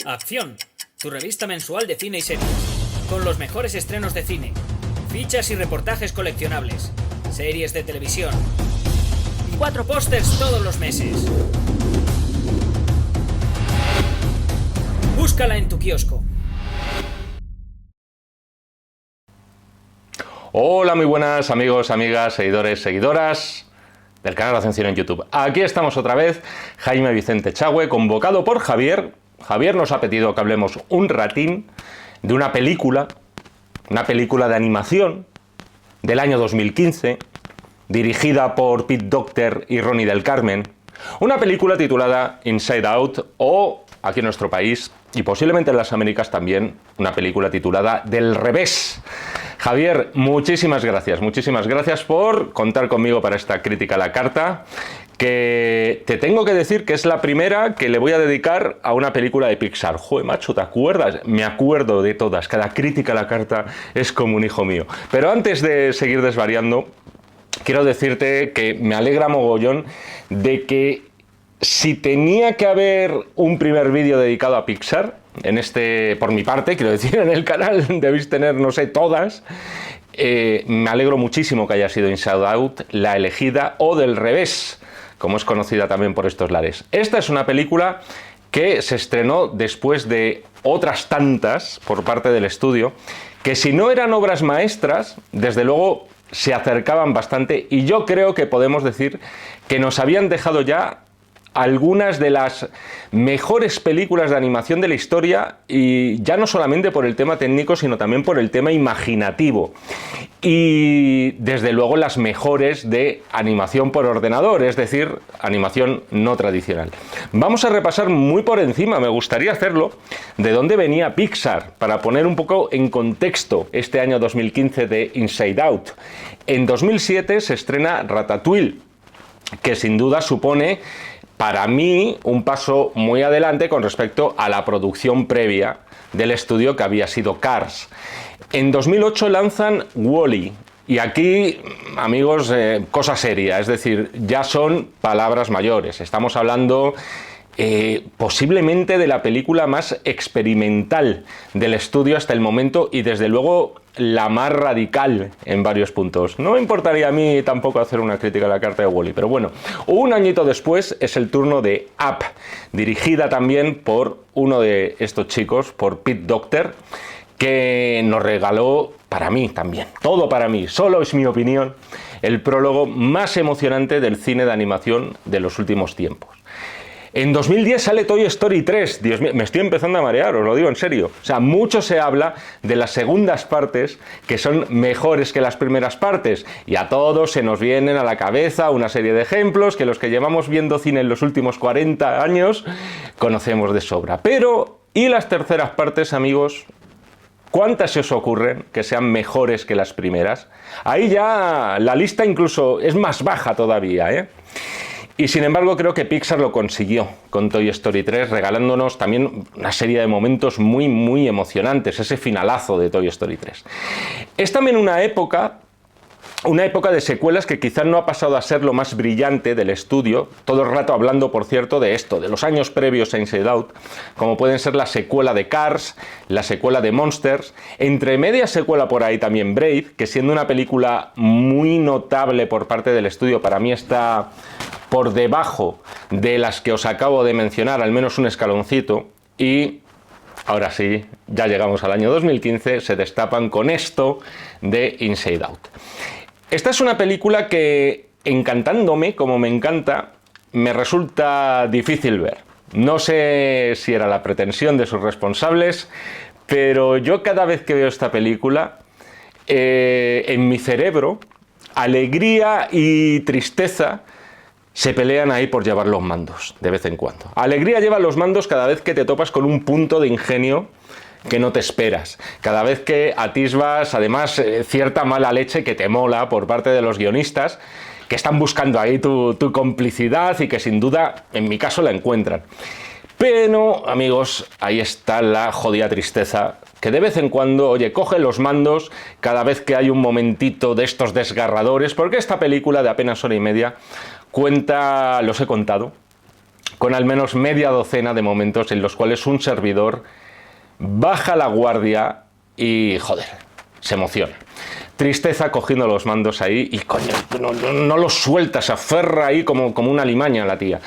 Acción, tu revista mensual de cine y series, con los mejores estrenos de cine, fichas y reportajes coleccionables, series de televisión y 4 pósters todos los meses. Búscala en tu kiosco. Hola, muy buenas amigos, amigas, seguidores, seguidoras del canal Hacen Cine en YouTube. Aquí estamos otra vez, Jaime Vicente Chagüe, convocado por Javier. Javier nos ha pedido que hablemos un ratín de una película de animación del año 2015, dirigida por Pete Docter y Ronnie del Carmen. Una película titulada Inside Out, o aquí en nuestro país, y posiblemente en las Américas también, una película titulada Del Revés. Javier, muchísimas gracias por contar conmigo para esta crítica a la carta, que te tengo que decir que es la primera que le voy a dedicar a una película de Pixar. Joder, macho, ¿te acuerdas? Me acuerdo de todas, cada crítica a la carta es como un hijo mío. Pero antes de seguir desvariando, quiero decirte que me alegra mogollón de que si tenía que haber un primer vídeo dedicado a Pixar, por mi parte, quiero decir, en el canal debéis tener, no sé, todas. Me alegro muchísimo que haya sido Inside Out la elegida, o Del Revés, como es conocida también por estos lares. Esta es una película que se estrenó después de otras tantas por parte del estudio, que si no eran obras maestras, desde luego se acercaban bastante, y yo creo que podemos decir que nos habían dejado ya algunas de las mejores películas de animación de la historia, y ya no solamente por el tema técnico, sino también por el tema imaginativo, y desde luego las mejores de animación por ordenador, es decir, animación no tradicional. Vamos a repasar muy por encima, me gustaría hacerlo, de dónde venía Pixar, para poner un poco en contexto este año 2015 de Inside Out. En 2007 se estrena Ratatouille, que sin duda supone para mí un paso muy adelante con respecto a la producción previa del estudio, que había sido Cars. En 2008 lanzan Wall-E, y aquí, amigos, cosa seria, es decir, ya son palabras mayores. Estamos hablando posiblemente de la película más experimental del estudio hasta el momento, y desde luego la más radical en varios puntos. No me importaría a mí tampoco hacer una crítica a la carta de Wall-E, pero bueno, un añito después es el turno de Up, dirigida también por uno de estos chicos, por Pete Docter, que nos regaló, para mí también, todo para mí, solo es mi opinión, el prólogo más emocionante del cine de animación de los últimos tiempos. En 2010 sale Toy Story 3, Dios mío, me estoy empezando a marear, os lo digo en serio. O sea, mucho se habla de las segundas partes, que son mejores que las primeras partes, y a todos se nos vienen a la cabeza una serie de ejemplos que los que llevamos viendo cine en los últimos 40 años conocemos de sobra. Pero, ¿y las terceras partes, amigos? ¿Cuántas se os ocurren que sean mejores que las primeras? Ahí ya la lista incluso es más baja todavía, ¿eh? Y sin embargo creo que Pixar lo consiguió con Toy Story 3, regalándonos también una serie de momentos muy emocionantes, ese finalazo de Toy Story 3. Es también una época de secuelas que quizás no ha pasado a ser lo más brillante del estudio, todo el rato hablando, por cierto, de esto, de los años previos a Inside Out, como pueden ser la secuela de Cars, la secuela de Monsters, entre media secuela por ahí también Brave, que siendo una película muy notable por parte del estudio, para mí está por debajo de las que os acabo de mencionar, al menos un escaloncito, y ahora sí, ya llegamos al año 2015, se destapan con esto de Inside Out. Esta es una película que, encantándome como me encanta, me resulta difícil ver. No sé si era la pretensión de sus responsables, pero yo cada vez que veo esta película, en mi cerebro, alegría y tristeza se pelean ahí por llevar los mandos, de vez en cuando. Alegría lleva los mandos cada vez que te topas con un punto de ingenio que no te esperas. Cada vez que atisbas, además, cierta mala leche que te mola por parte de los guionistas, que están buscando ahí tu complicidad y que sin duda, en mi caso, la encuentran. Pero, amigos, ahí está la jodida tristeza, que de vez en cuando, oye, coge los mandos cada vez que hay un momentito de estos desgarradores, porque esta película de apenas hora y media cuenta, los he contado, con al menos media docena de momentos en los cuales un servidor baja la guardia y, joder, se emociona. Tristeza cogiendo los mandos ahí y, coño, no lo suelta, se aferra ahí como una alimaña la tía.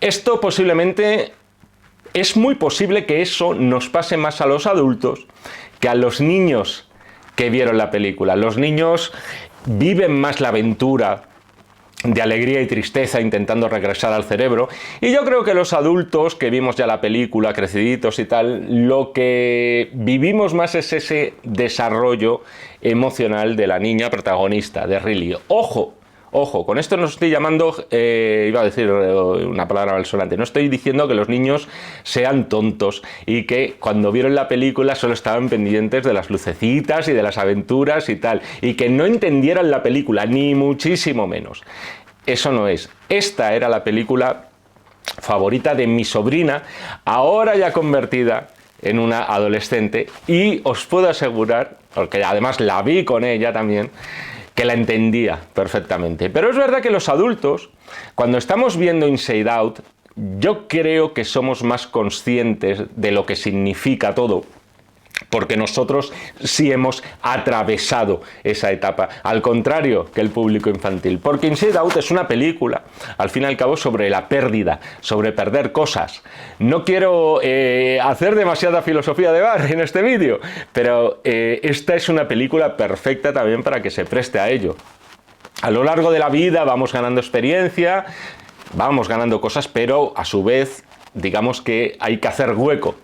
Esto posiblemente, es muy posible que eso nos pase más a los adultos que a los niños que vieron la película. Los niños viven más la aventura de alegría y tristeza intentando regresar al cerebro, y yo creo que los adultos que vimos ya la película, creciditos y tal, lo que vivimos más es ese desarrollo emocional de la niña protagonista, de Riley. Ojo, con esto no estoy llamando, iba a decir una palabra malsonante, no estoy diciendo que los niños sean tontos y que cuando vieron la película solo estaban pendientes de las lucecitas y de las aventuras y tal, y que no entendieran la película, ni muchísimo menos. Eso no es. Esta era la película favorita de mi sobrina, ahora ya convertida en una adolescente, y os puedo asegurar, porque además la vi con ella también, que la entendía perfectamente. Pero es verdad que los adultos, cuando estamos viendo Inside Out, yo creo que somos más conscientes de lo que significa todo, porque nosotros sí hemos atravesado esa etapa, al contrario que el público infantil. Porque Inside Out es una película, al fin y al cabo, sobre la pérdida, sobre perder cosas. No quiero hacer demasiada filosofía de bar en este vídeo, pero esta es una película perfecta también para que se preste a ello. A lo largo de la vida vamos ganando experiencia, vamos ganando cosas, pero a su vez, digamos que hay que hacer hueco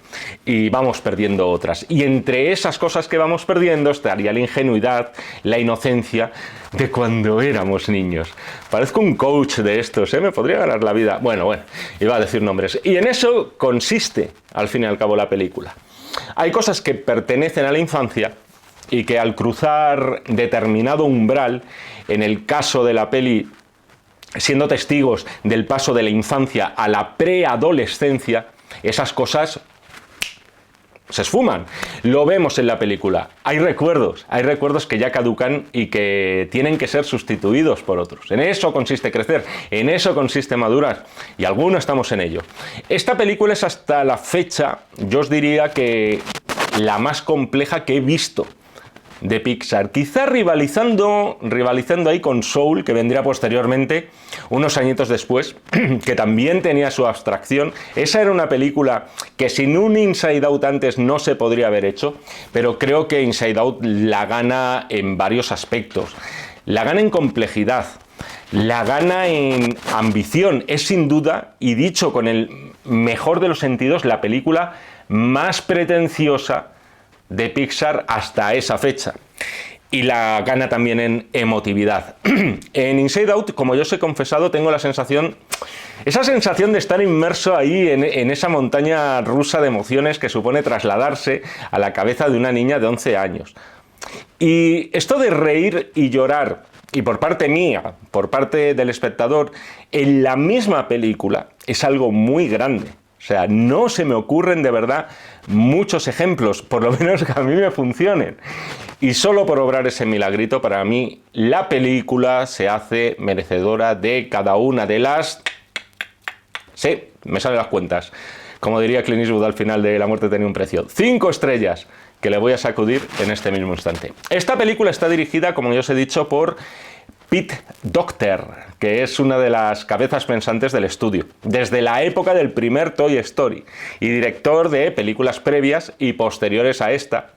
y vamos perdiendo otras. Y entre esas cosas que vamos perdiendo estaría la ingenuidad, la inocencia de cuando éramos niños. Parezco un coach de estos, ¿eh? Me podría ganar la vida. Bueno, iba a decir nombres. Y en eso consiste, al fin y al cabo, la película. Hay cosas que pertenecen a la infancia y que al cruzar determinado umbral, en el caso de la peli, siendo testigos del paso de la infancia a la preadolescencia, esas cosas se esfuman. Lo vemos en la película. Hay recuerdos que ya caducan y que tienen que ser sustituidos por otros. En eso consiste crecer, en eso consiste madurar, y algunos estamos en ello. Esta película es hasta la fecha, yo os diría que la más compleja que he visto de Pixar, quizá rivalizando ahí con Soul, que vendría posteriormente, unos añitos después, que también tenía su abstracción. Esa era una película que sin un Inside Out antes no se podría haber hecho, pero creo que Inside Out la gana en varios aspectos. La gana en complejidad, la gana en ambición. Es sin duda, y dicho con el mejor de los sentidos, la película más pretenciosa de Pixar hasta esa fecha. Y la gana también en emotividad. En Inside Out, como yo os he confesado, tengo la sensación, esa sensación de estar inmerso ahí en esa montaña rusa de emociones que supone trasladarse a la cabeza de una niña de 11 años. Y esto de reír y llorar, y por parte mía, por parte del espectador, en la misma película, es algo muy grande. O sea, no se me ocurren de verdad muchos ejemplos, por lo menos que a mí me funcionen. Y solo por obrar ese milagrito, para mí, la película se hace merecedora de cada una de las... Sí, me salen las cuentas. Como diría Clint Eastwood al final de La muerte tenía un precio. 5 estrellas que le voy a sacudir en este mismo instante. Esta película está dirigida, como ya os he dicho, por Pete Docter, que es una de las cabezas pensantes del estudio, desde la época del primer Toy Story, y director de películas previas y posteriores a esta,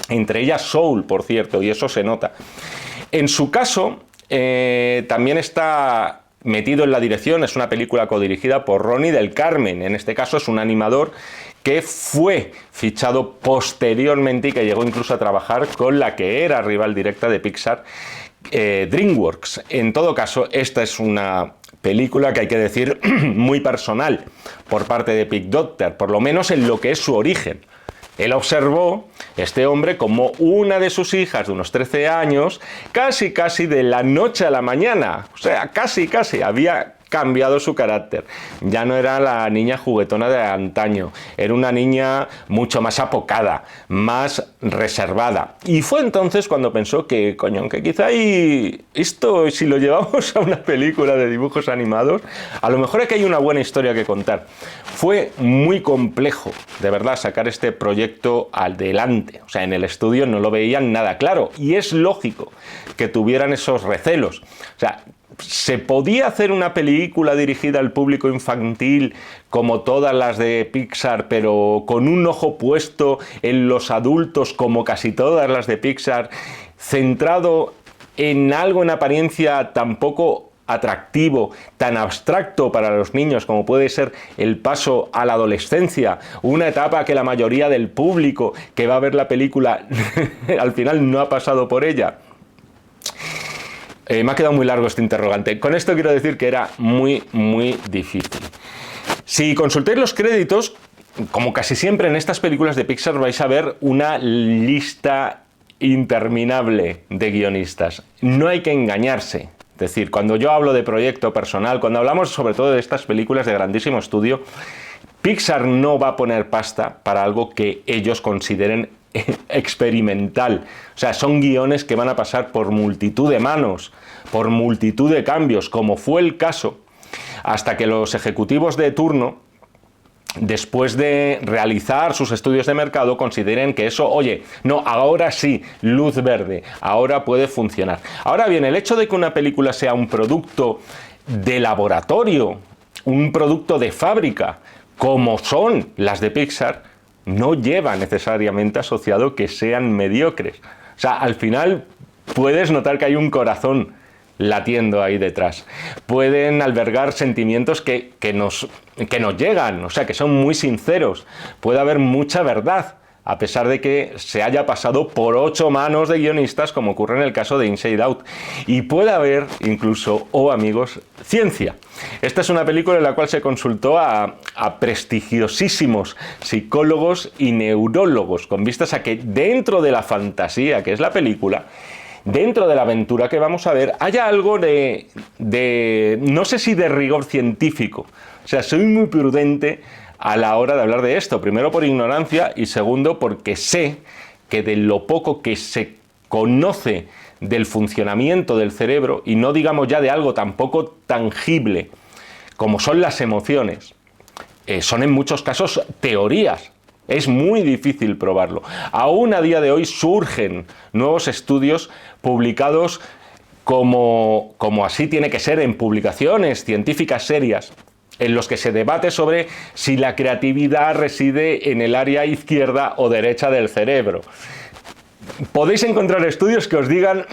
entre ellas Soul, por cierto, y eso se nota. En su caso, también está metido en la dirección, es una película codirigida por Ronnie del Carmen, en este caso es un animador que fue fichado posteriormente y que llegó incluso a trabajar con la que era rival directa de Pixar, DreamWorks. En todo caso, esta es una película que hay que decir muy personal por parte de Pete Docter, por lo menos en lo que es su origen. Él observó, este hombre, como una de sus hijas de unos 13 años, casi de la noche a la mañana, o sea, casi, había cambiado su carácter. Ya no era la niña juguetona de antaño, era una niña mucho más apocada, más reservada. Y fue entonces cuando pensó que, coño, que quizá esto, si lo llevamos a una película de dibujos animados, a lo mejor aquí hay una buena historia que contar. Fue muy complejo, de verdad, sacar este proyecto adelante. O sea, en el estudio no lo veían nada claro, y es lógico que tuvieran esos recelos. O sea, ¿se podía hacer una película dirigida al público infantil como todas las de Pixar, pero con un ojo puesto en los adultos como casi todas las de Pixar, centrado en algo en apariencia tan poco atractivo, tan abstracto para los niños como puede ser el paso a la adolescencia, una etapa que la mayoría del público que va a ver la película al final no ha pasado por ella? Me ha quedado muy largo este interrogante. Con esto quiero decir que era muy difícil. Si consultáis los créditos, como casi siempre en estas películas de Pixar vais a ver una lista interminable de guionistas. No hay que engañarse. Es decir, cuando yo hablo de proyecto personal, cuando hablamos sobre todo de estas películas de grandísimo estudio, Pixar no va a poner pasta para algo que ellos consideren experimental. O sea, son guiones que van a pasar por multitud de manos, por multitud de cambios, como fue el caso, hasta que los ejecutivos de turno, después de realizar sus estudios de mercado, consideren que eso, oye, no, ahora sí, luz verde, ahora puede funcionar. Ahora bien, el hecho de que una película sea un producto de laboratorio, un producto de fábrica, como son las de Pixar, no lleva necesariamente asociado que sean mediocres. O sea, al final puedes notar que hay un corazón latiendo ahí detrás. Pueden albergar sentimientos que nos llegan, o sea, que son muy sinceros. Puede haber mucha verdad, a pesar de que se haya pasado por 8 manos de guionistas, como ocurre en el caso de Inside Out. Y puede haber incluso, amigos, ciencia. Esta es una película en la cual se consultó a prestigiosísimos psicólogos y neurólogos, con vistas a que dentro de la fantasía que es la película, dentro de la aventura que vamos a ver, haya algo de no sé si de rigor científico. O sea, soy muy prudente a la hora de hablar de esto, primero por ignorancia y segundo porque sé que de lo poco que se conoce del funcionamiento del cerebro, y no digamos ya de algo tan poco tangible como son las emociones, son en muchos casos teorías. Es muy difícil probarlo. Aún a día de hoy surgen nuevos estudios publicados como así tiene que ser en publicaciones científicas serias, en los que se debate sobre si la creatividad reside en el área izquierda o derecha del cerebro. Podéis encontrar estudios que os digan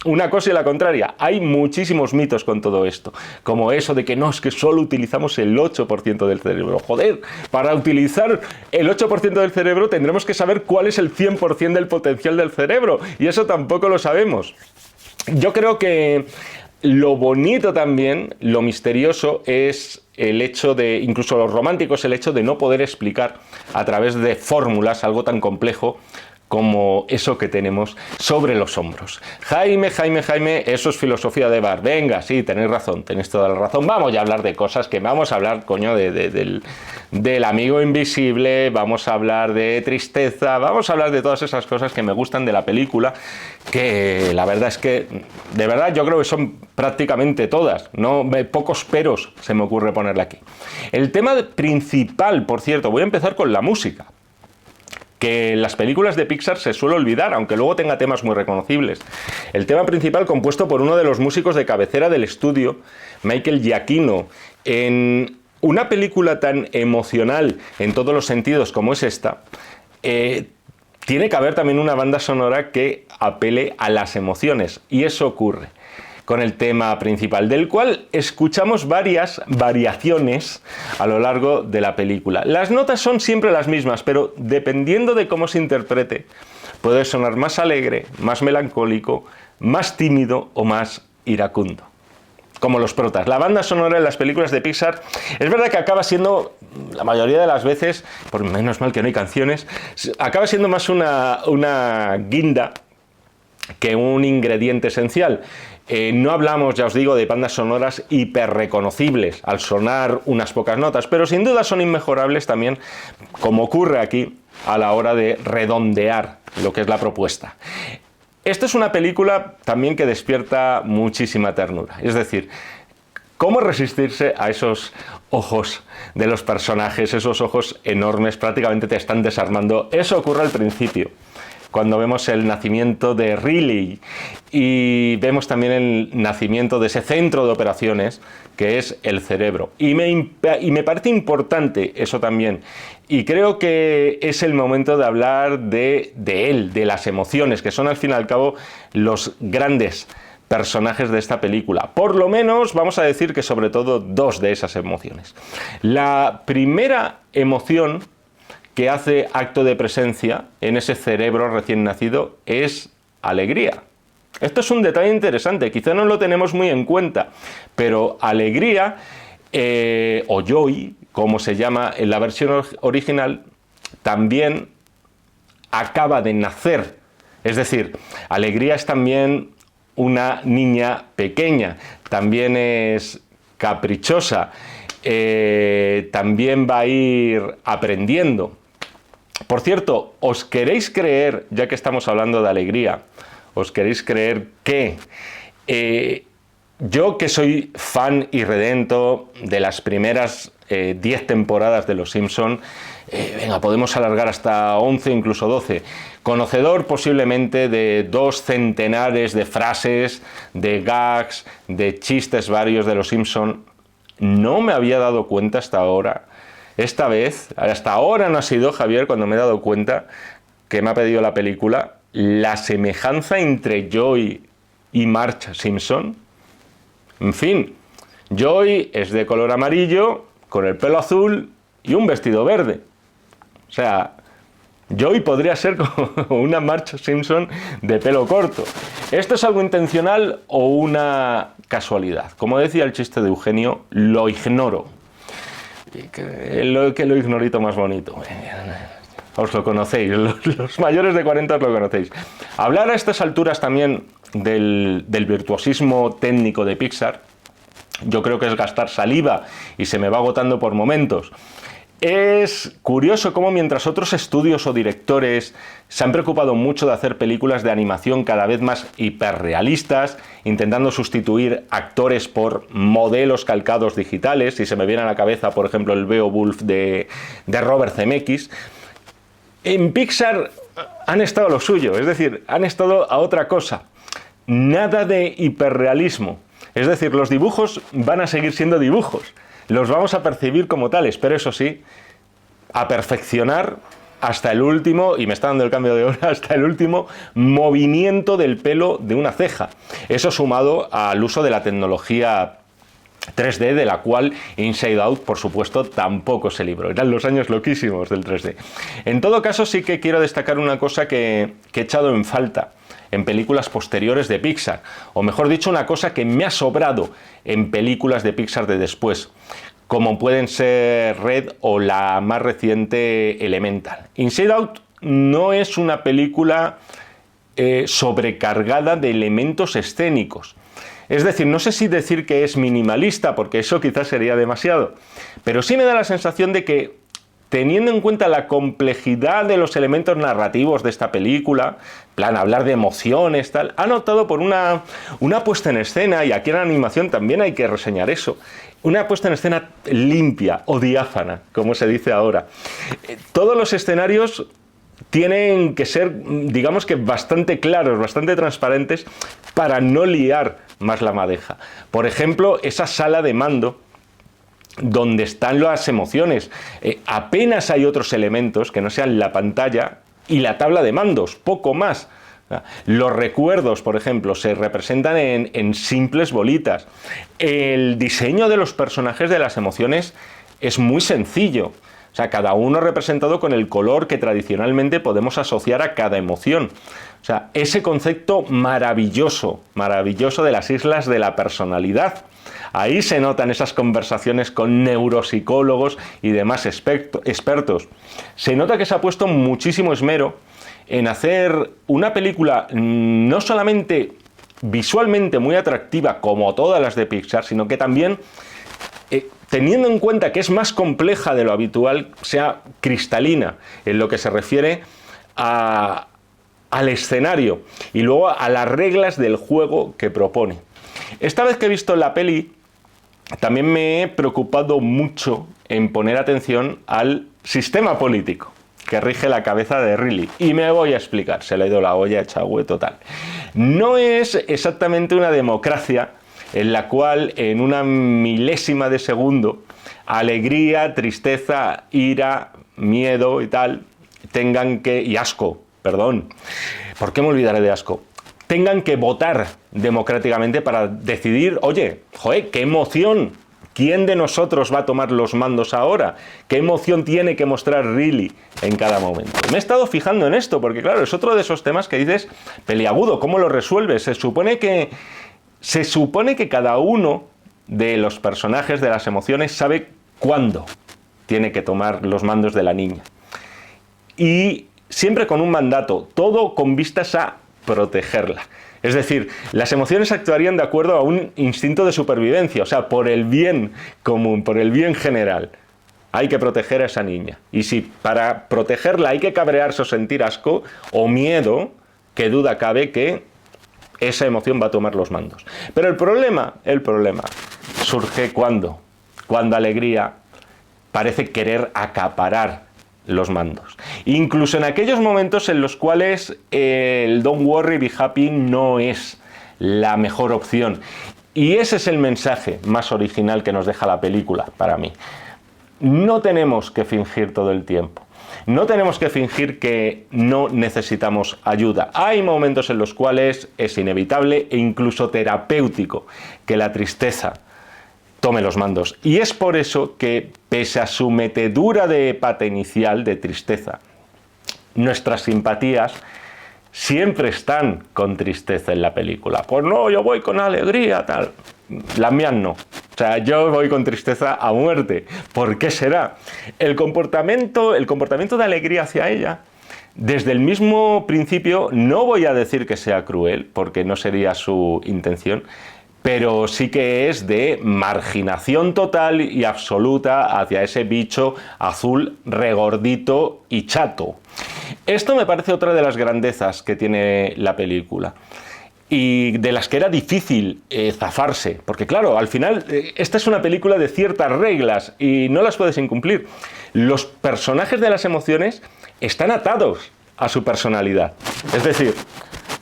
una cosa y la contraria. Hay muchísimos mitos con todo esto, como eso de que no, es que solo utilizamos el 8% del cerebro. Joder, para utilizar el 8% del cerebro tendremos que saber cuál es el 100% del potencial del cerebro, y eso tampoco lo sabemos. Yo creo que lo bonito también, lo misterioso, es el hecho de, incluso los románticos, el hecho de no poder explicar a través de fórmulas algo tan complejo como eso que tenemos sobre los hombros. Jaime, eso es filosofía de bar. Venga, sí, tenéis razón, tenéis toda la razón. Vamos ya a hablar de cosas que vamos a hablar, coño, del amigo invisible, vamos a hablar de tristeza, vamos a hablar de todas esas cosas que me gustan de la película, que la verdad es que, de verdad, yo creo que son prácticamente todas, no pocos peros se me ocurre ponerle aquí. El tema principal, por cierto, voy a empezar con la música, que en las películas de Pixar se suele olvidar, aunque luego tenga temas muy reconocibles. El tema principal, compuesto por uno de los músicos de cabecera del estudio, Michael Giacchino. En una película tan emocional en todos los sentidos como es esta, tiene que haber también una banda sonora que apele a las emociones, y eso ocurre con el tema principal, del cual escuchamos varias variaciones a lo largo de la película. Las notas son siempre las mismas, pero dependiendo de cómo se interprete, puede sonar más alegre, más melancólico, más tímido o más iracundo, como los protas. La banda sonora en las películas de Pixar es verdad que acaba siendo, la mayoría de las veces, por menos mal que no hay canciones, acaba siendo más una guinda que un ingrediente esencial. No hablamos, ya os digo, de bandas sonoras hiperreconocibles al sonar unas pocas notas, pero sin duda son inmejorables también, como ocurre aquí, a la hora de redondear lo que es la propuesta. Esta es una película también que despierta muchísima ternura, es decir, ¿cómo resistirse a esos ojos de los personajes, esos ojos enormes, prácticamente te están desarmando? Eso ocurre al principio, cuando vemos el nacimiento de Riley y vemos también el nacimiento de ese centro de operaciones que es el cerebro. Y me parece importante eso también. Y creo que es el momento de hablar de él, de las emociones, que son al fin y al cabo los grandes personajes de esta película. Por lo menos vamos a decir que sobre todo dos de esas emociones. La primera emoción que hace acto de presencia en ese cerebro recién nacido es alegría. Esto es un detalle interesante, quizá no lo tenemos muy en cuenta, pero alegría, o joy, como se llama en la versión original, también acaba de nacer. Es decir, alegría es también una niña pequeña, también es caprichosa, también va a ir aprendiendo. Por cierto, ¿os queréis creer, ya que estamos hablando de alegría, os queréis creer que yo, que soy fan y redento de las primeras 10 temporadas de Los Simpson, venga, podemos alargar hasta 11, incluso 12, conocedor posiblemente de 2 centenares de frases, de gags, de chistes varios de Los Simpson, no me había dado cuenta hasta ahora? Esta vez, hasta ahora no ha sido, Javier, cuando me he dado cuenta que me ha pedido la película, la semejanza entre Joey y Marge Simpson. En fin, Joey es de color amarillo, con el pelo azul y un vestido verde. O sea, Joey podría ser como una Marge Simpson de pelo corto. ¿Esto es algo intencional o una casualidad? Como decía el chiste de Eugenio, lo ignoro. Que lo ignorito más bonito. Os lo conocéis, los mayores de 40 os lo conocéis. Hablar a estas alturas también del virtuosismo técnico de Pixar, yo creo que es gastar saliva y se me va agotando por momentos. Es curioso cómo mientras otros estudios o directores se han preocupado mucho de hacer películas de animación cada vez más hiperrealistas, intentando sustituir actores por modelos calcados digitales, y se me viene a la cabeza, por ejemplo, el Beowulf de Robert Zemeckis, en Pixar han estado a lo suyo, es decir, han estado a otra cosa. Nada de hiperrealismo. Es decir, los dibujos van a seguir siendo dibujos. Los vamos a percibir como tales, pero eso sí, a perfeccionar hasta el último, y me está dando el cambio de hora, hasta el último movimiento del pelo de una ceja. Eso sumado al uso de la tecnología 3D, de la cual Inside Out, por supuesto, tampoco se libró. Eran los años loquísimos del 3D. En todo caso, sí que quiero destacar una cosa que he echado en falta en películas posteriores de Pixar, o mejor dicho, una cosa que me ha sobrado en películas de Pixar de después, como pueden ser Red o la más reciente Elemental. Inside Out no es una película sobrecargada de elementos escénicos. Es decir, no sé si decir que es minimalista, porque eso quizás sería demasiado, pero sí me da la sensación de que, teniendo en cuenta la complejidad de los elementos narrativos de esta película, plan, hablar de emociones, tal, han optado por una puesta en escena, y aquí en la animación también hay que reseñar eso, una puesta en escena limpia o diáfana, como se dice ahora. Todos los escenarios tienen que ser, digamos que bastante claros, bastante transparentes, para no liar más la madeja. Por ejemplo, esa sala de mando, donde están las emociones, apenas hay otros elementos que no sean la pantalla y la tabla de mandos, poco más. Los recuerdos, por ejemplo, se representan en simples bolitas. El diseño de los personajes de las emociones es muy sencillo. O sea, cada uno representado con el color que tradicionalmente podemos asociar a cada emoción. O sea, ese concepto maravilloso, maravilloso de las islas de la personalidad. Ahí se notan esas conversaciones con neuropsicólogos y demás expertos. Se nota que se ha puesto muchísimo esmero en hacer una película no solamente visualmente muy atractiva como todas las de Pixar, sino que también, teniendo en cuenta que es más compleja de lo habitual, sea cristalina en lo que se refiere al escenario y luego a las reglas del juego que propone. Esta vez que he visto la peli, también me he preocupado mucho en poner atención al sistema político que rige la cabeza de Riley. Y me voy a explicar, se le ha ido la olla a Echagüe total. No es exactamente una democracia en la cual en una milésima de segundo alegría, tristeza, ira, miedo y tal, y asco, perdón, ¿por qué me olvidaré de asco? Tengan que votar democráticamente para decidir, oye, joder, qué emoción, ¿quién de nosotros va a tomar los mandos ahora? ¿Qué emoción tiene que mostrar Riley en cada momento? Me he estado fijando en esto, porque claro, es otro de esos temas que dices, peliagudo, ¿cómo lo resuelves? Se supone que cada uno de los personajes de las emociones sabe cuándo tiene que tomar los mandos de la niña. Y siempre con un mandato, todo con vistas a protegerla. Es decir, las emociones actuarían de acuerdo a un instinto de supervivencia, o sea, por el bien común, por el bien general. Hay que proteger a esa niña. Y si para protegerla hay que cabrearse o sentir asco o miedo, qué duda cabe que esa emoción va a tomar los mandos. Pero el problema surge cuando Alegría parece querer acaparar los mandos. Incluso en aquellos momentos en los cuales el Don't Worry, Be Happy no es la mejor opción. Y ese es el mensaje más original que nos deja la película, para mí. No tenemos que fingir todo el tiempo. No tenemos que fingir que no necesitamos ayuda. Hay momentos en los cuales es inevitable e incluso terapéutico que la tristeza tome los mandos. Y es por eso que, pese a su metedura de pata inicial, de tristeza, nuestras simpatías siempre están con tristeza en la película. Pues no, yo voy con alegría, tal. Las mías no. O sea, yo voy con tristeza a muerte. ¿Por qué será? El comportamiento de Alegría hacia ella, desde el mismo principio, no voy a decir que sea cruel, porque no sería su intención, pero sí que es de marginación total y absoluta hacia ese bicho azul regordito y chato. Esto me parece otra de las grandezas que tiene la película y de las que era difícil zafarse, porque claro, al final esta es una película de ciertas reglas y no las puedes incumplir. Los personajes de las emociones están atados a su personalidad. Es decir,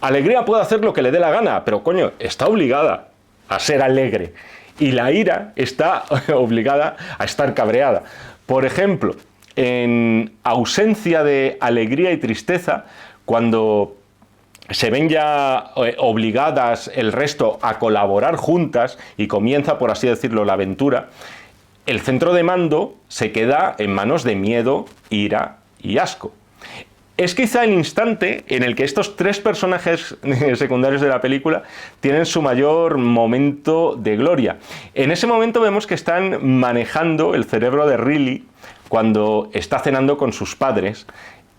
Alegría puede hacer lo que le dé la gana, pero coño, está obligada a ser alegre. Y la ira está obligada a estar cabreada. Por ejemplo, en ausencia de alegría y tristeza, cuando se ven ya obligadas el resto a colaborar juntas y comienza, por así decirlo, la aventura, el centro de mando se queda en manos de miedo, ira y asco. Es quizá el instante en el que estos tres personajes secundarios de la película tienen su mayor momento de gloria. En ese momento vemos que están manejando el cerebro de Riley cuando está cenando con sus padres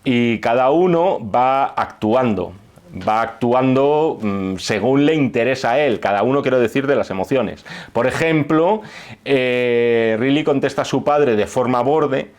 y cada uno va actuando según le interesa a él, cada uno, quiero decir, de las emociones. Por ejemplo, Riley contesta a su padre de forma borde.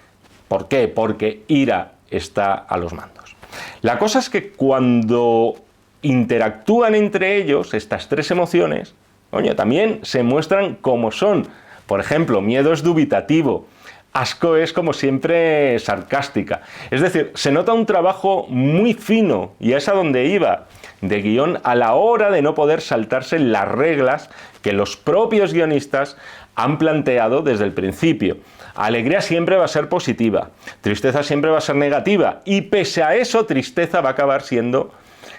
¿Por qué? Porque ira está a los mandos. La cosa es que cuando interactúan entre ellos, estas tres emociones, coño, también se muestran como son. Por ejemplo, miedo es dubitativo, asco es como siempre sarcástica. Es decir, se nota un trabajo muy fino, y es a donde iba, de guión a la hora de no poder saltarse las reglas que los propios guionistas han planteado desde el principio. Alegría siempre va a ser positiva, tristeza siempre va a ser negativa, y pese a eso, tristeza va a acabar siendo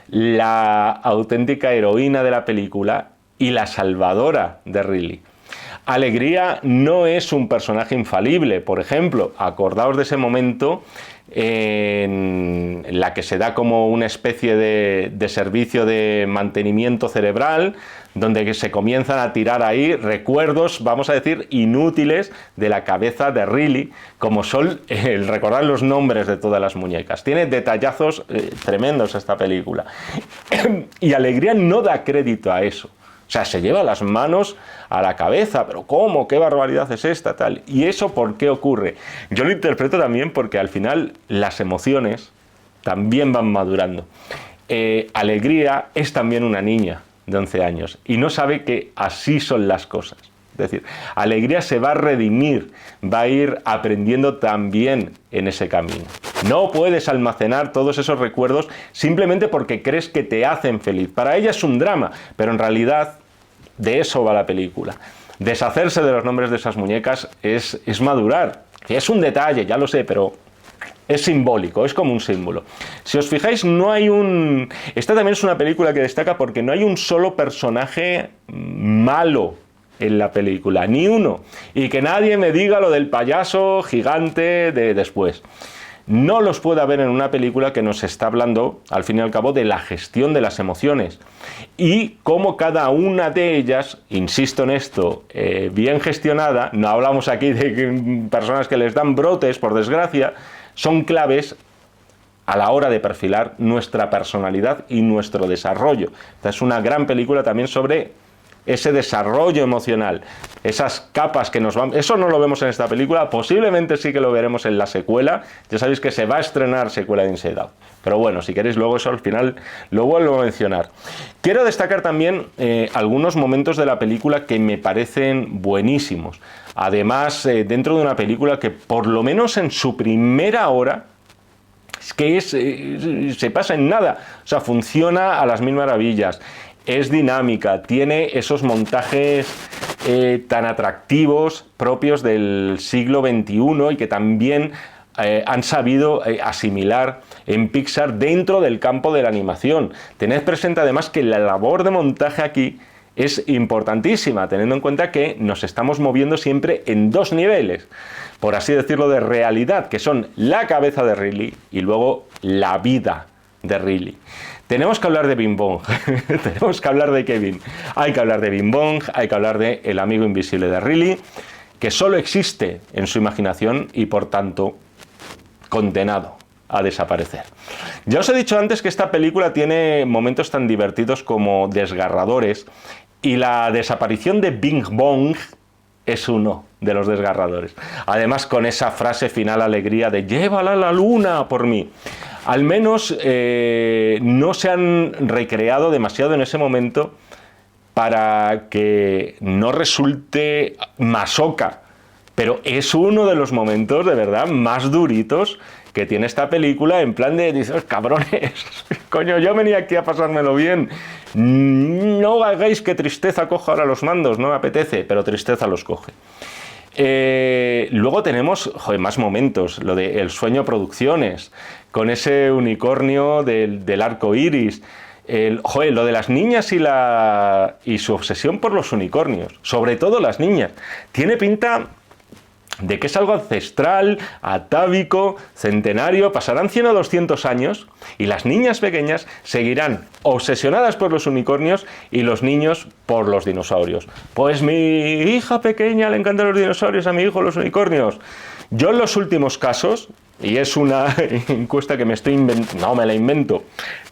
la auténtica heroína de la película y la salvadora de Riley. Alegría no es un personaje infalible. Por ejemplo, acordaos de ese momento en la que se da como una especie de servicio de mantenimiento cerebral, donde se comienzan a tirar ahí recuerdos, vamos a decir, inútiles de la cabeza de Riley, como son el recordar los nombres de todas las muñecas. Tiene detallazos tremendos esta película. Y Alegría no da crédito a eso. O sea, se lleva las manos a la cabeza, pero ¿cómo? ¿Qué barbaridad es esta? Tal. ¿Y eso por qué ocurre? Yo lo interpreto también porque al final las emociones también van madurando. Alegría es también una niña de 11 años y no sabe que así son las cosas. Es decir, Alegría se va a redimir, va a ir aprendiendo también en ese camino. No puedes almacenar todos esos recuerdos simplemente porque crees que te hacen feliz. Para ella es un drama, pero en realidad de eso va la película. Deshacerse de los nombres de esas muñecas es madurar. Que es un detalle, ya lo sé, pero es simbólico, es como un símbolo. Si os fijáis, no hay un... Esta también es una película que destaca porque no hay un solo personaje malo en la película, ni uno. Y que nadie me diga lo del payaso gigante de después. No los puede haber en una película que nos está hablando, al fin y al cabo, de la gestión de las emociones. Y cómo cada una de ellas, insisto en esto, bien gestionada, no hablamos aquí de personas que les dan brotes, por desgracia, son claves a la hora de perfilar nuestra personalidad y nuestro desarrollo. Esta es una gran película también sobre ese desarrollo emocional, esas capas que nos van... Eso no lo vemos en esta película, posiblemente sí que lo veremos en la secuela. Ya sabéis que se va a estrenar secuela de Inside Out. Pero bueno, si queréis luego eso al final lo vuelvo a mencionar. Quiero destacar también algunos momentos de la película que me parecen buenísimos. Además, dentro de una película que por lo menos en su primera hora, es que se pasa en nada. O sea, funciona a las mil maravillas. Es dinámica, tiene esos montajes tan atractivos propios del siglo XXI y que también han sabido asimilar en Pixar dentro del campo de la animación. Tened presente además que la labor de montaje aquí es importantísima, teniendo en cuenta que nos estamos moviendo siempre en dos niveles, por así decirlo, de realidad, que son la cabeza de Riley y luego la vida de Riley. Tenemos que hablar de Bing Bong, tenemos que hablar de Kevin, hay que hablar de Bing Bong, hay que hablar de el amigo invisible de Riley, que solo existe en su imaginación y por tanto condenado a desaparecer. Ya os he dicho antes que esta película tiene momentos tan divertidos como desgarradores y la desaparición de Bing Bong es uno de los desgarradores. Además con esa frase final alegría de llévala a la luna por mí. Al menos no se han recreado demasiado en ese momento para que no resulte masoca, pero es uno de los momentos de verdad más duritos que tiene esta película, en plan de, dices, cabrones, coño, yo venía aquí a pasármelo bien, no hagáis que tristeza coja ahora los mandos, no me apetece, pero tristeza los coge. Luego tenemos más momentos, lo de El Sueño Producciones, con ese unicornio del arco iris, lo de las niñas y su obsesión por los unicornios, sobre todo las niñas, tiene pinta de que es algo ancestral, atávico, centenario, pasarán 100 o 200 años y las niñas pequeñas seguirán obsesionadas por los unicornios y los niños por los dinosaurios. Pues mi hija pequeña le encantan los dinosaurios, a mi hijo los unicornios. Yo en los últimos casos, y es una encuesta que no me la invento,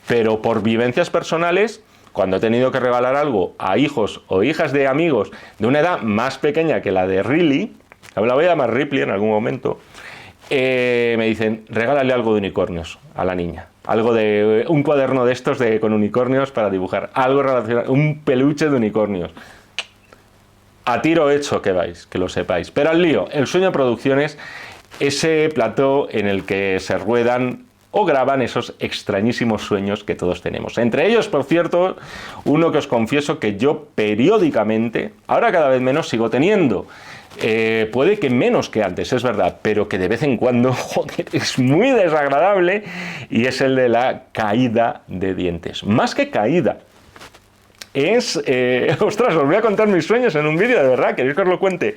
pero por vivencias personales, cuando he tenido que regalar algo a hijos o hijas de amigos de una edad más pequeña que la de Riley, la voy a llamar Ripley en algún momento, me dicen, regálale algo de unicornios a la niña. Algo de un cuaderno de estos con unicornios para dibujar. Algo relacionado, un peluche de unicornios. A tiro hecho que vais, que lo sepáis. Pero al lío, El Sueño Producciones, ese plató en el que se ruedan o graban esos extrañísimos sueños que todos tenemos. Entre ellos, por cierto, uno que os confieso que yo periódicamente, ahora cada vez menos, sigo teniendo. Puede que menos que antes, es verdad, pero que de vez en cuando, joder, es muy desagradable, y es el de la caída de dientes. Más que caída, es... ostras, os voy a contar mis sueños en un vídeo, de verdad, queréis que os lo cuente.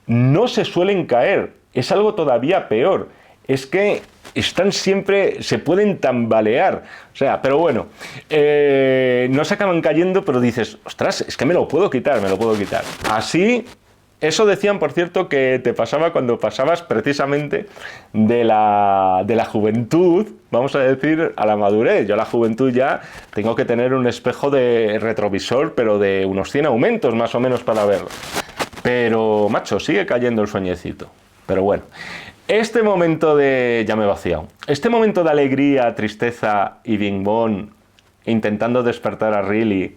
No se suelen caer, es algo todavía peor. Es que están siempre, se pueden tambalear. O sea, pero bueno, no se acaban cayendo, pero dices, ostras, es que me lo puedo quitar, me lo puedo quitar. Así, eso decían, por cierto, que te pasaba cuando pasabas precisamente de la juventud, vamos a decir, a la madurez. Yo a la juventud ya tengo que tener un espejo de retrovisor, pero de unos 100 aumentos más o menos para verlo. Pero, macho, sigue cayendo el sueñecito. Pero bueno, este momento de... ya me he vaciado. Este momento de alegría, tristeza y Bing Bong intentando despertar a Riley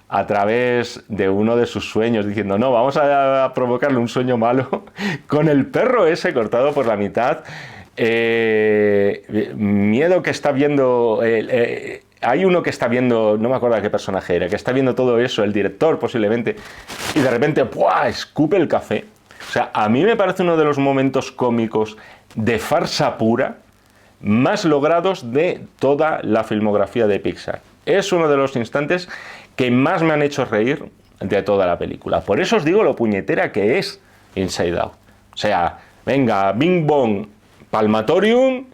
a través de uno de sus sueños, diciendo, no, vamos a provocarle un sueño malo, con el perro ese cortado por la mitad, miedo que está viendo... hay uno que está viendo, no me acuerdo de qué personaje era, que está viendo todo eso, el director posiblemente, y de repente, ¡buah!, escupe el café. O sea, a mí me parece uno de los momentos cómicos de farsa pura más logrados de toda la filmografía de Pixar. Es uno de los instantes que más me han hecho reír de toda la película. Por eso os digo lo puñetera que es Inside Out. O sea, venga, Bing Bong, Palmatorium,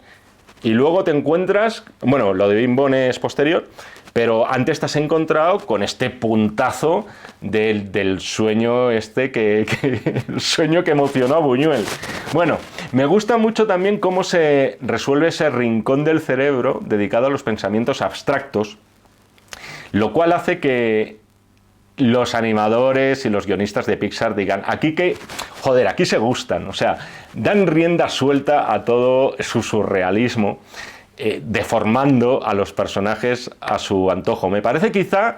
y luego te encuentras, bueno, lo de Bing Bong es posterior, pero antes te has encontrado con este puntazo del sueño este, el sueño que emocionó a Buñuel. Bueno, me gusta mucho también cómo se resuelve ese rincón del cerebro dedicado a los pensamientos abstractos, lo cual hace que los animadores y los guionistas de Pixar digan, aquí que, joder, aquí se gustan, o sea, dan rienda suelta a todo su surrealismo, deformando a los personajes a su antojo. Me parece quizá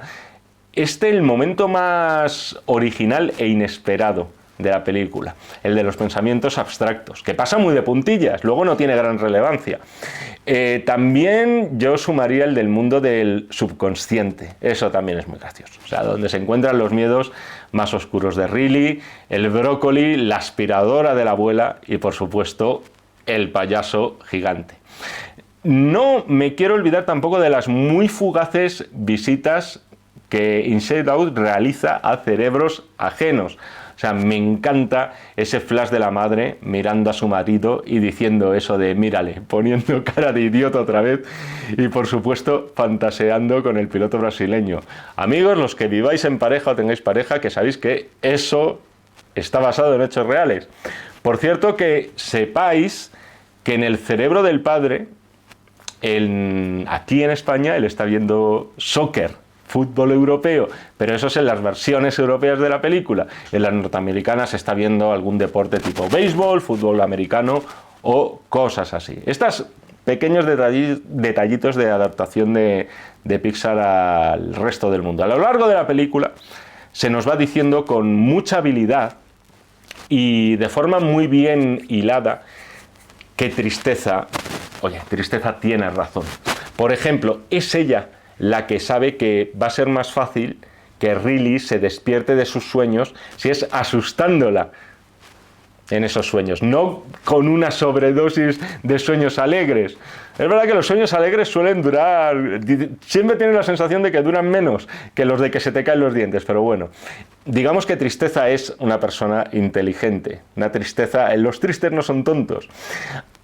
el momento más original e inesperado de la película, el de los pensamientos abstractos, que pasa muy de puntillas, luego no tiene gran relevancia. También yo sumaría el del mundo del subconsciente, eso también es muy gracioso, o sea, donde se encuentran los miedos más oscuros de Riley, el brócoli, la aspiradora de la abuela y, por supuesto, el payaso gigante. No me quiero olvidar tampoco de las muy fugaces visitas que Inside Out realiza a cerebros ajenos. O sea, me encanta ese flash de la madre mirando a su marido y diciendo eso de mírale, poniendo cara de idiota otra vez y, por supuesto, fantaseando con el piloto brasileño. Amigos, los que viváis en pareja o tengáis pareja, que sabéis que eso está basado en hechos reales. Por cierto, que sepáis que en el cerebro del padre, aquí en España, él está viendo soccer, fútbol europeo, pero eso es en las versiones europeas de la película. En las norteamericanas se está viendo algún deporte tipo béisbol, fútbol americano o cosas así. Estos pequeños detallitos de adaptación de Pixar al resto del mundo. A lo largo de la película se nos va diciendo con mucha habilidad y de forma muy bien hilada que Tristeza, oye, Tristeza tiene razón. Por ejemplo, es ella la que sabe que va a ser más fácil que Riley se despierte de sus sueños si es asustándola en esos sueños, no con una sobredosis de sueños alegres. Es verdad que los sueños alegres suelen durar, siempre tienes la sensación de que duran menos que los de que se te caen los dientes, pero bueno, digamos que Tristeza es una persona inteligente, una tristeza, los tristes no son tontos.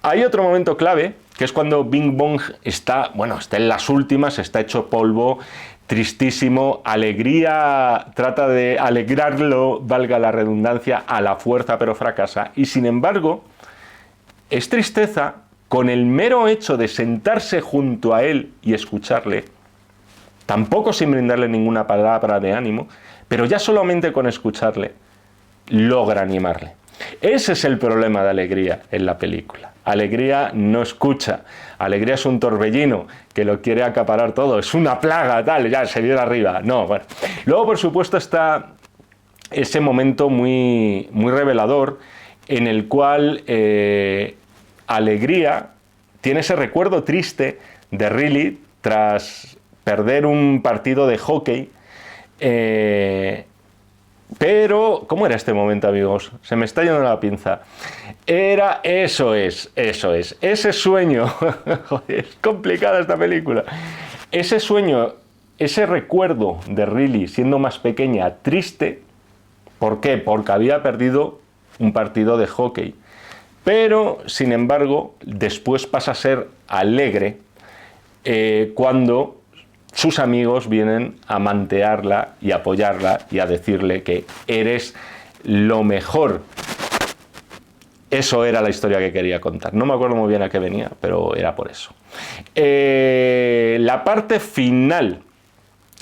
Hay otro momento clave, que es cuando Bing Bong está en las últimas, está hecho polvo, tristísimo, Alegría trata de alegrarlo, valga la redundancia, a la fuerza, pero fracasa, y sin embargo, es Tristeza, con el mero hecho de sentarse junto a él y escucharle, tampoco sin brindarle ninguna palabra de ánimo, pero ya solamente con escucharle, logra animarle. Ese es el problema de Alegría en la película. Alegría no escucha. Alegría es un torbellino que lo quiere acaparar todo. Es una plaga, tal, ya se viene arriba. No, bueno. Luego, por supuesto, está ese momento muy, muy revelador en el cual Alegría tiene ese recuerdo triste de Riley tras perder un partido de hockey. Pero, ¿cómo era este momento, amigos? Se me está yendo la pinza. Eso es, ese sueño, joder, es complicada esta película. Ese sueño, ese recuerdo de Riley siendo más pequeña, triste, ¿por qué? Porque había perdido un partido de hockey. pero sin embargo después pasa a ser alegre cuando sus amigos vienen a mantearla y apoyarla y a decirle que eres lo mejor. Eso era la historia que quería contar. No me acuerdo muy bien a qué venía, pero era por eso. La parte final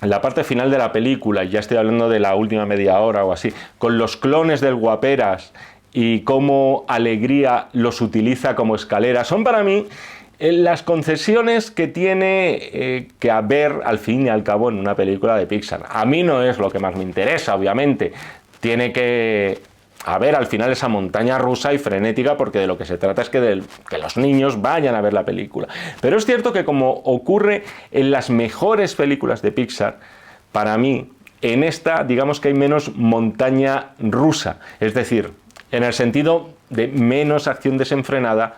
de la película, ya estoy hablando de la última media hora o así, con los clones del Guaperas y cómo Alegría los utiliza como escalera, son para mí las concesiones que tiene que haber al fin y al cabo en una película de Pixar. A mí no es lo que más me interesa, obviamente. Tiene que haber al final esa montaña rusa y frenética, porque de lo que se trata es que los niños vayan a ver la película. Pero es cierto que, como ocurre en las mejores películas de Pixar, para mí, en esta, digamos que hay menos montaña rusa. Es decir, en el sentido de menos acción desenfrenada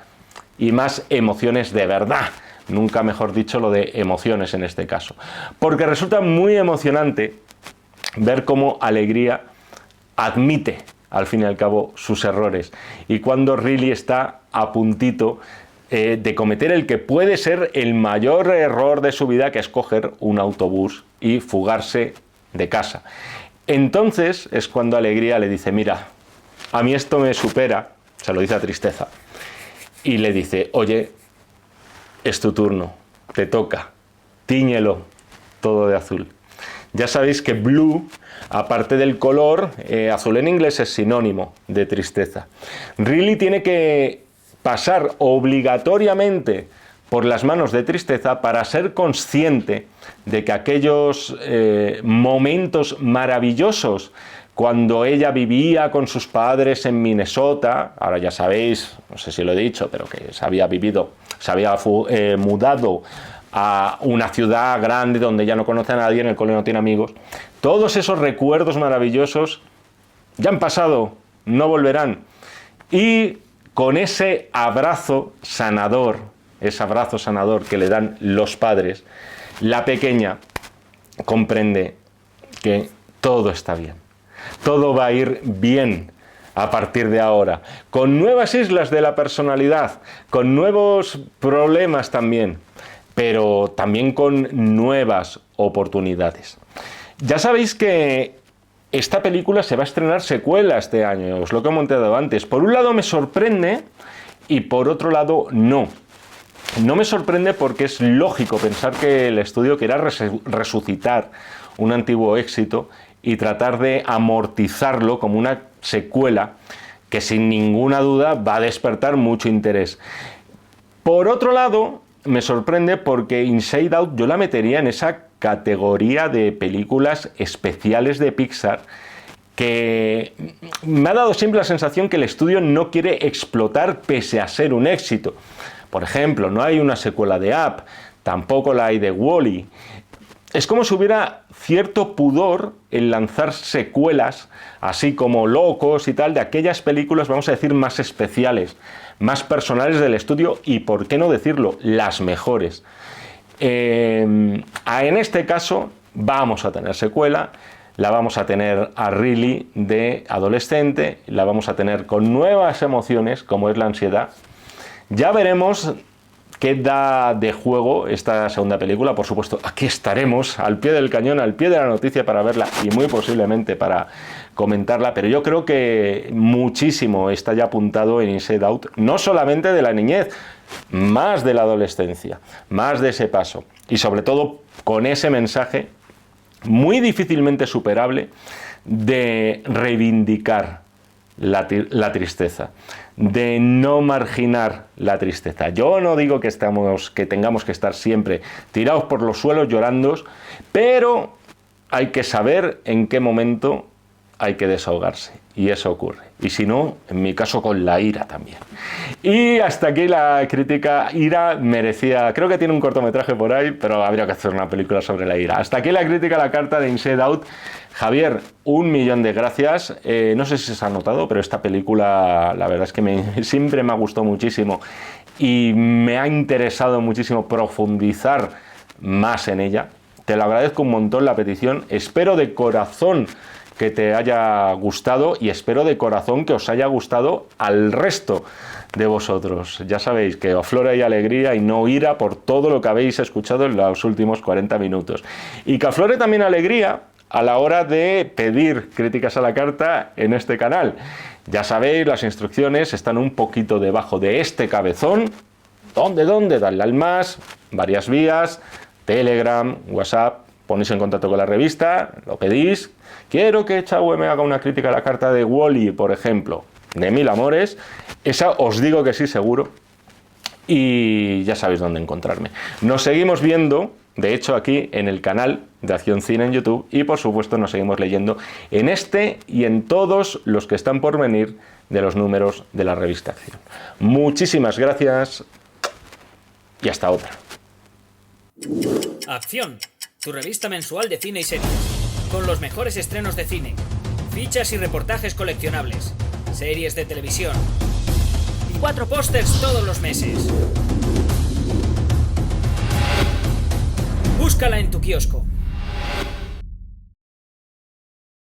y más emociones de verdad. Nunca mejor dicho lo de emociones en este caso. Porque resulta muy emocionante ver cómo Alegría admite al fin y al cabo sus errores, y cuando Riley está a puntito de cometer el que puede ser el mayor error de su vida, que es coger un autobús y fugarse de casa. Entonces es cuando Alegría le dice: mira, a mí esto me supera, se lo dice a Tristeza, y le dice: oye, es tu turno, te toca, tíñelo todo de azul. Ya sabéis que blue, aparte del color, azul en inglés es sinónimo de tristeza. Riley tiene que pasar obligatoriamente por las manos de Tristeza para ser consciente de que aquellos momentos maravillosos cuando ella vivía con sus padres en Minnesota, ahora ya sabéis, no sé si lo he dicho, pero que se había mudado a una ciudad grande donde ya no conoce a nadie, en el cole no tiene amigos. Todos esos recuerdos maravillosos ya han pasado, no volverán. Y con ese abrazo sanador que le dan los padres, la pequeña comprende que todo está bien. Todo va a ir bien a partir de ahora, con nuevas islas de la personalidad, con nuevos problemas también, pero también con nuevas oportunidades. Ya sabéis que esta película se va a estrenar secuela este año, os lo he comentado antes. Por un lado me sorprende y por otro lado no. No me sorprende porque es lógico pensar que el estudio quiera resucitar un antiguo éxito y tratar de amortizarlo como una secuela que sin ninguna duda va a despertar mucho interés. Por otro lado, me sorprende porque Inside Out yo la metería en esa categoría de películas especiales de Pixar que me ha dado siempre la sensación que el estudio no quiere explotar pese a ser un éxito. Por ejemplo, no hay una secuela de Up, tampoco la hay de Wall-E. Es como si hubiera cierto pudor en lanzar secuelas, así como Locos y tal, de aquellas películas, vamos a decir, más especiales, más personales del estudio y, por qué no decirlo, las mejores. En este caso vamos a tener secuela, la vamos a tener a Riley de adolescente, la vamos a tener con nuevas emociones, como es la ansiedad. Ya veremos qué da de juego esta segunda película. Por supuesto, aquí estaremos al pie del cañón, al pie de la noticia para verla y muy posiblemente para comentarla, pero yo creo que muchísimo está ya apuntado en Inside Out, no solamente de la niñez, más de la adolescencia, más de ese paso y sobre todo con ese mensaje muy difícilmente superable de reivindicar la tristeza, de no marginar la tristeza. Yo no digo que tengamos que estar siempre tirados por los suelos llorando, pero hay que saber en qué momento hay que desahogarse, y eso ocurre. Y si no, en mi caso con la ira también. Y hasta aquí la crítica. Ira merecía, creo que tiene un cortometraje por ahí, pero habría que hacer una película sobre la ira. Hasta aquí la crítica a la carta de Inside Out. Javier, 1.000.000 de gracias. No sé si se ha notado, pero esta película la verdad es que siempre me ha gustado muchísimo y me ha interesado muchísimo profundizar más en ella. Te lo agradezco un montón la petición. Espero de corazón que te haya gustado y espero de corazón que os haya gustado al resto de vosotros. Ya sabéis que aflora y alegría y no ira por todo lo que habéis escuchado en los últimos 40 minutos. Y que aflore también alegría a la hora de pedir críticas a la carta en este canal. Ya sabéis, las instrucciones están un poquito debajo de este cabezón. ¿Dónde? Dadle al más, varias vías, Telegram, WhatsApp, ponéis en contacto con la revista, lo pedís. Quiero que Chagüe me haga una crítica a la carta de Wally, por ejemplo, de Mil Amores. Esa os digo que sí, seguro. Y ya sabéis dónde encontrarme. Nos seguimos viendo, de hecho, aquí en el canal de Acción Cine en YouTube, y por supuesto nos seguimos leyendo en este y en todos los que están por venir de los números de la revista Acción. Muchísimas gracias y hasta otra. Acción, tu revista mensual de cine y series, con los mejores estrenos de cine, fichas y reportajes coleccionables, series de televisión y 4 pósters todos los meses. Búscala en tu kiosco.